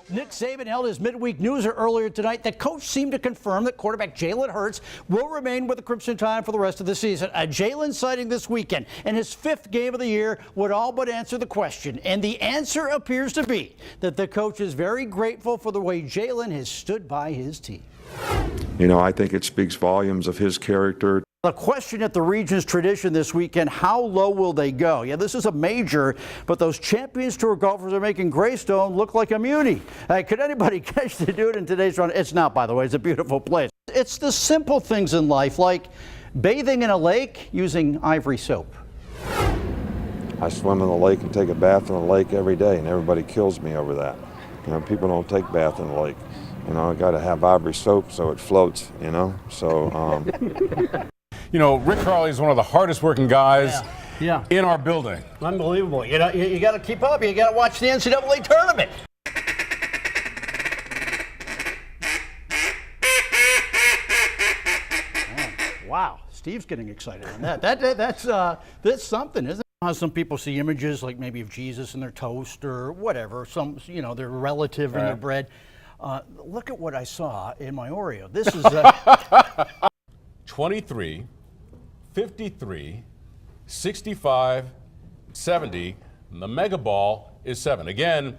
Nick Saban held his midweek newser earlier tonight. The coach seemed to confirm that quarterback Jalen Hurts will remain with the Crimson Tide for the rest of the season. A Jalen sighting this weekend and his 5th game of the year would all but answer the question. And the answer appears to be that the coach is very grateful for the way Jalen has stood by his team. You know, I think it speaks volumes of his character. The question at the Regions tradition this weekend, how low will they go? Yeah, this is a major, but those Champions Tour golfers are making Greystone look like a muni. Could anybody catch the dude in today's run? It's not, by the way. It's a beautiful place. It's the simple things in life, like bathing in a lake using ivory soap. I swim in the lake and take a bath in the lake every day, and everybody kills me over that. You know, people don't take bath in the lake. You know, I got to have ivory soap so it floats, you know, so. You know, Rick Karle is one of the hardest working guys in our building. Unbelievable. You know, you got to keep up. You got to watch the NCAA tournament. Oh, wow. Steve's getting excited on that. That's something, isn't it? How some people see images like maybe of Jesus in their toast or whatever, some, you know, their relative in their bread. Look at what I saw in my Oreo. This is 23, 53, 65, 70, and the mega ball is 7. Again,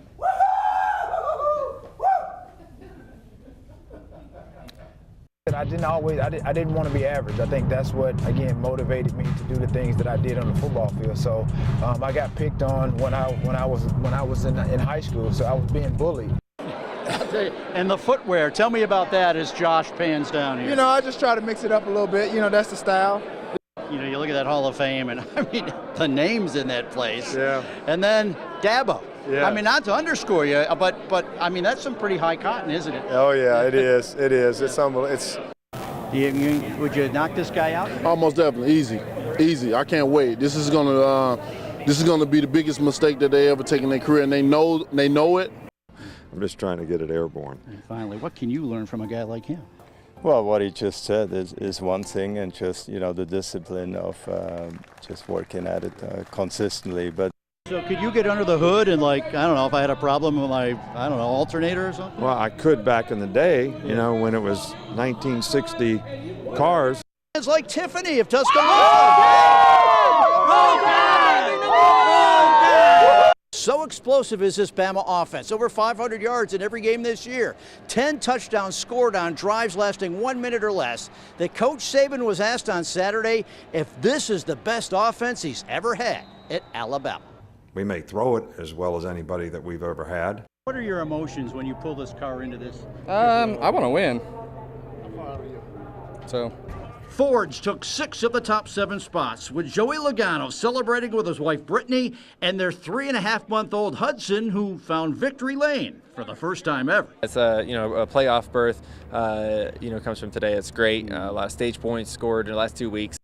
I didn't want to be average. I think that's what, again, motivated me to do the things that I did on the football field. So I got picked on when I was in high school, so I was being bullied. And the footwear, tell me about that as Josh pans down here. You know, I just try to mix it up a little bit. You know, that's the style. You know, you look at that Hall of Fame, and I mean, the names in that place. Yeah. And then Dabo. Yeah. I mean, not to underscore you, but I mean, that's some pretty high cotton, isn't it? Oh yeah, it is. It is. It's unbelievable. Would you knock this guy out? Almost definitely, easy. I can't wait. This is gonna be the biggest mistake that they ever take in their career, and they know it. I'm just trying to get it airborne. And finally, what can you learn from a guy like him? Well, what he just said is one thing, and just, you know, the discipline of just working at it consistently. But so could you get under the hood and, like, I don't know, if I had a problem with my, I don't know, alternator or something? Well, I could back in the day, you know, when it was 1960 cars. It's like Tiffany of Tuscaloosa. So explosive is this Bama offense. Over 500 yards in every game this year. 10 touchdowns scored on drives lasting 1 minute or less. That Coach Saban was asked on Saturday if this is the best offense he's ever had at Alabama. We may throw it as well as anybody that we've ever had. What are your emotions when you pull this car into this? I want to win. So. Fords took 6 of the top 7 spots, with Joey Logano celebrating with his wife Brittany and their 3.5-month-old Hudson, who found victory lane for the first time ever. It's a playoff berth. Comes from today. It's great. A lot of stage points scored in the last 2 weeks.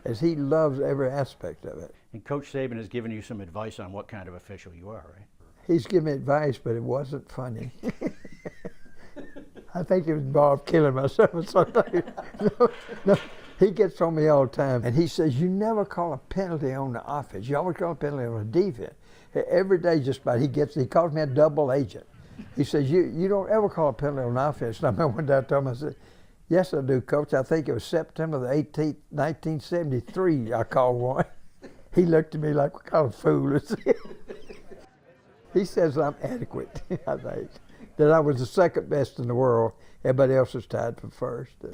As he loves every aspect of it. And Coach Saban has given you some advice on what kind of official you are, right? He's given me advice, but it wasn't funny. I think it involved killing myself or something. No, he gets on me all the time, and he says, you never call a penalty on the offense. You always call a penalty on the defense. Every day just about, he calls me a double agent. He says, you don't ever call a penalty on offense. And I remember one day I told him, I said, yes, I do, Coach. I think it was September the 18th, 1973, I called one. He looked at me like, what kind of fool is this? He says I'm adequate, I think. That I was the second best in the world. Everybody else was tied for first. Live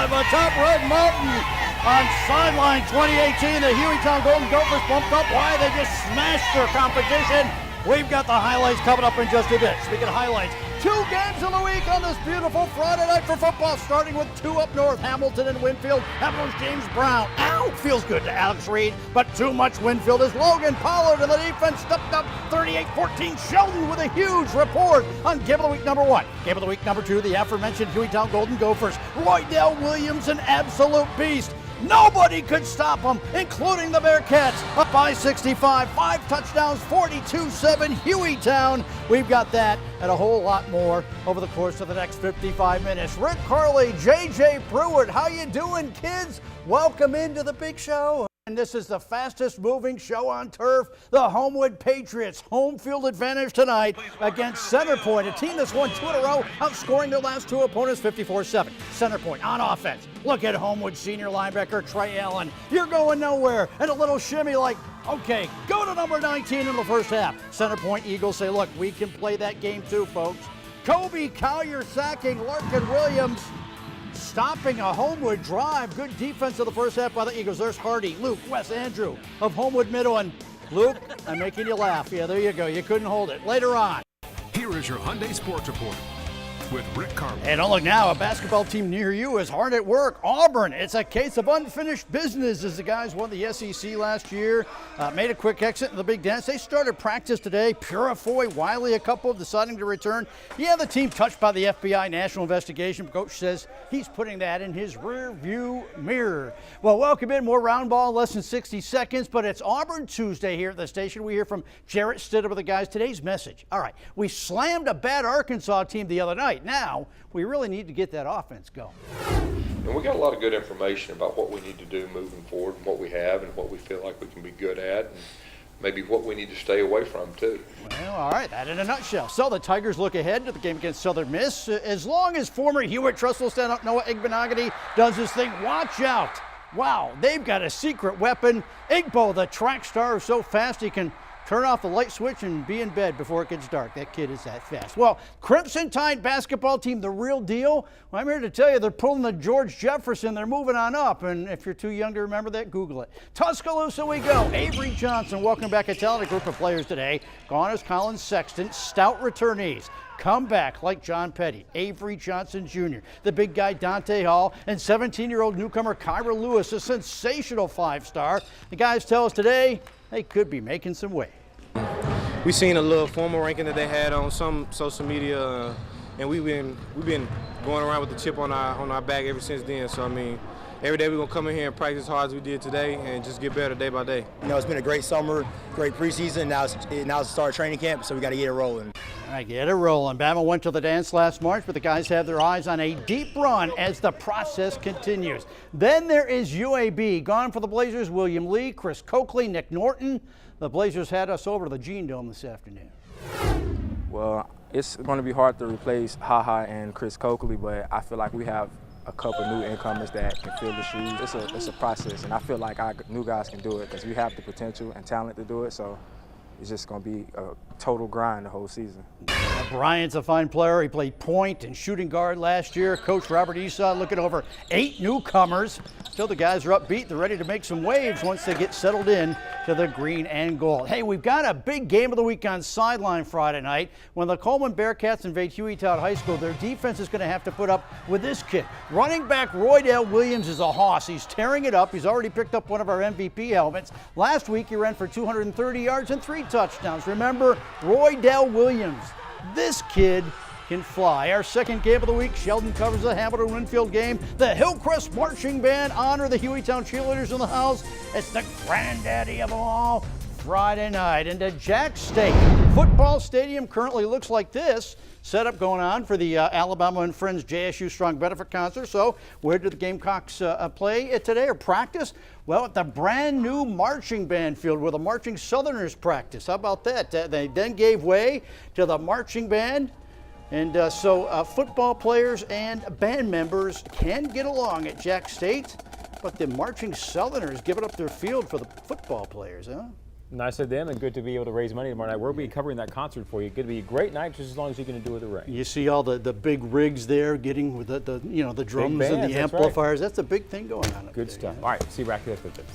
atop Red Mountain on sideline 2018, the Hueytown Golden Gophers bumped up. Why? They just smashed their competition. We've got the highlights coming up in just a bit. Speaking of highlights, 2 games of the week on this beautiful Friday night for football, starting with 2 up north, Hamilton and Winfield. Hamilton's James Brown. Ow! Feels good to Alex Reed, but too much Winfield is Logan Pollard, and the defense stepped up 38-14. Sheldon with a huge report on Game of the Week number 1. Game of the Week number 2, the aforementioned Hueytown Golden Gophers. Roydell Williams, an absolute beast. Nobody could stop them, including the Bearcats. Up by 65, 5 touchdowns, 42-7, Hueytown. We've got that and a whole lot more over the course of the next 55 minutes. Rick Karle, J.J. Pruitt, how you doing, kids? Welcome into the big show. And this is the fastest moving show on turf. The Homewood Patriots home field advantage tonight against Centerpoint, a team that's won 2 in a row, outscoring their last 2 opponents 54-7. Centerpoint on offense. Look at Homewood senior linebacker Trey Allen. You're going nowhere. And a little shimmy like, okay, go to number 19 in the first half. Centerpoint Eagles say, look, we can play that game too, folks. Kobe Collier sacking Larkin Williams. Stopping a Homewood drive. Good defense of the first half by the Eagles. There's Hardy, Luke, Wes Andrew of Homewood Middle. And Luke, I'm making you laugh. Yeah, there you go. You couldn't hold it. Later on. Here is your Hyundai Sports Report with Rick Karle. And don't look now, a basketball team near you is hard at work. Auburn, it's a case of unfinished business as the guys won the SEC last year, made a quick exit in the Big Dance. They started practice today. Purifoy, Wiley, a couple deciding to return. Yeah, the team touched by the FBI national investigation. Coach says he's putting that in his rear view mirror. Well, welcome in. More round ball, less than 60 seconds, but it's Auburn Tuesday here at the station. We hear from Jarrett Stidham with the guys. Today's message. All right, we slammed a bad Arkansas team the other night. Now, we really need to get that offense going. And we got a lot of good information about what we need to do moving forward, and what we have and what we feel like we can be good at, and maybe what we need to stay away from too. Well, all right, that in a nutshell. So the Tigers look ahead to the game against Southern Miss. As long as former Hewitt Trussell stand-up Noah Igbenogany does his thing, watch out. Wow, they've got a secret weapon. Igbo, the track star, is so fast he can turn off the light switch and be in bed before it gets dark. That kid is that fast. Well, Crimson Tide basketball team, the real deal. Well, I'm here to tell you they're pulling the George Jefferson. They're moving on up. And if you're too young to remember that, Google it. Tuscaloosa we go. Avery Johnson, welcome back. A talented group of players today. Gone is Colin Sexton, stout returnees. Come back like John Petty, Avery Johnson Jr., the big guy Dante Hall, and 17-year-old newcomer Kyra Lewis, a sensational 5-star. The guys tell us today they could be making some way. We've seen a little formal ranking that they had on some social media, and we've been going around with the chip on our back ever since then. So I mean, every day we're gonna come in here and practice as hard as we did today, and just get better day by day. You know, it's been a great summer, great preseason. Now it's the start of training camp, so we got to get it rolling. All right, get it rolling. Bama went to the dance last March, but the guys have their eyes on a deep run as the process continues. Then there is UAB. Gone for the Blazers, William Lee, Chris Coakley, Nick Norton. The Blazers had us over to the Gene Dome this afternoon. Well, it's going to be hard to replace HaHa and Chris Coakley, but I feel like we have a couple new incomers that can fill the shoes. It's a process, and I feel like our new guys can do it because we have the potential and talent to do it. So it's just going to be a total grind the whole season. Bryant's a fine player. He played point and shooting guard last year. Coach Robert Esau looking over 8 newcomers. Still, the guys are upbeat. They're ready to make some waves once they get settled in to the green and gold. Hey, we've got a big game of the week on Sideline Friday night. When the Coleman Bearcats invade Hueytown High School, their defense is going to have to put up with this kid. Running back Roydell Williams is a hoss. He's tearing it up. He's already picked up one of our MVP helmets. Last week, he ran for 230 yards and 3 touchdowns. Remember, Roydell Williams. This kid can fly. Our second game of the week, Sheldon covers the Hamilton-Winfield game. The Hillcrest Marching Band honor the Hueytown cheerleaders in the house. It's the granddaddy of them all. Friday night into Jack State. Football stadium currently looks like this. Setup going on for the Alabama and Friends JSU Strong Benefit Concert. So where did the Gamecocks play today or practice? Well, at the brand new marching band field where the Marching Southerners practice. How about that? They then gave way to the marching band. And so football players and band members can get along at Jack State, but the Marching Southerners giving up their field for the football players, huh? Nice of them, and good to be able to raise money tomorrow night. We'll be covering that concert for you. Going to be a great night, just as long as you can do it right. You see all the big rigs there, getting with the drums and the amplifiers. Right. That's a big thing going on. Good stuff. Yeah. All right, see you back here after this.